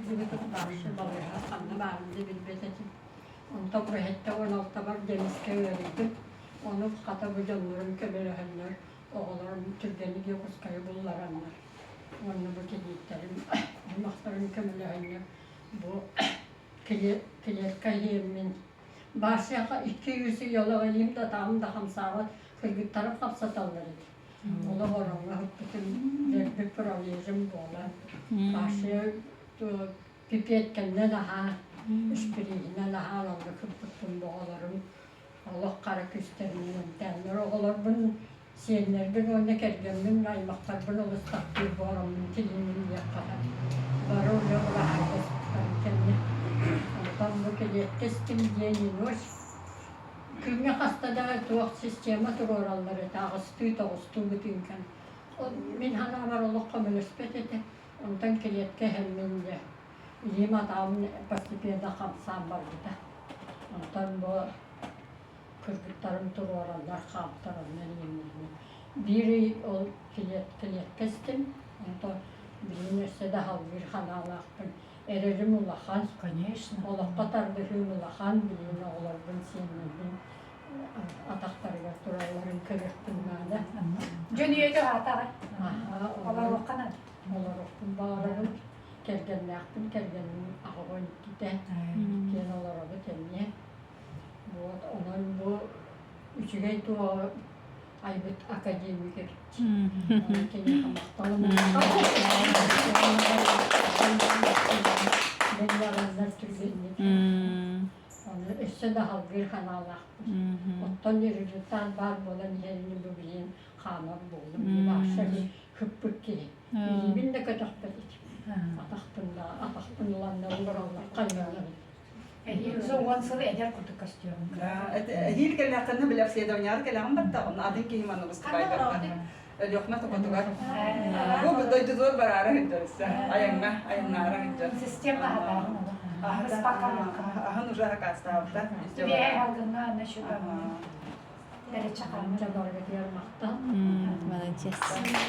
gibi tutmamışım balığa. Kanlı bağımda bir bezetim. Onu da buraya 16 var deniske verildim. Onu kata bu canlarım kömelehenler. Oğullarım Türkiye'li Yokuskayı bullaranlar. Onu bu kediklerim, maktarım kömelehenler. Bu kilet kayımın. Başka 200 yola alayım da tam da hamsavat kırgıt taraf kapsatalları. Ola oranla bütün bir projem bola. Başka pipetkende daha işbirliğine daha alanlı kırpıttım boğalarım. Allah kara küsterinden tenler oğlar bunun siyenlerden önüne kergemmin aymaklar bunu ıstak bir boğaramın tilinin yakala. Var oraya ola herkes kendine. Ondan bu kestim diyenin hoş. Künye hastada tuğuk sistema turoralları tağıstı bütünken. Min hana var Allah kamil ispet ete. Ondan keliyetke hemminde. Lima tamın pasipiyede kapsam var burada. Ondan bu kırgıtlarım turorallar kaptaranlar yeminine. Biri o keliyet kestim. Ondan bilinirse daha bir hanalakın. Ererim ulahan. Конечно. Allah katarlıhım ulahan bilin oğlarım senin. Ataklarga turalların kırıktığında. Jönüyece hata. Olar Olarak okun bağırırım. Kergenle akın, kergenin ağabey gide. Gen olara da temye. Onun bu üçüge tuğa aybet akademik etki. Kenya kamaktalım. Ben yaranlar Türkiye'nin. Onu üstte de halgır kanallar. Ottan yürüdükten var olan yerini bu bileyim kamar buldum. Bir başarı hıppık ki. Bin de kadar dedik. Ataktınlar ne olur Allah kaynarlar. Soğan sıvı eder kutu kastiyorum. هي اللي كنا بلا سيدا ونيار كلا هم بتاع نادين كي ما نبص كاي بقى اليوم ما تقطع هو بده يدور برا هندرس أيام نارا هندرس Sistem hata. هنو جاها كاستابتا Diye halgına ne şu da. Dere çakalım. Amca barga diğer maktan. Молодец.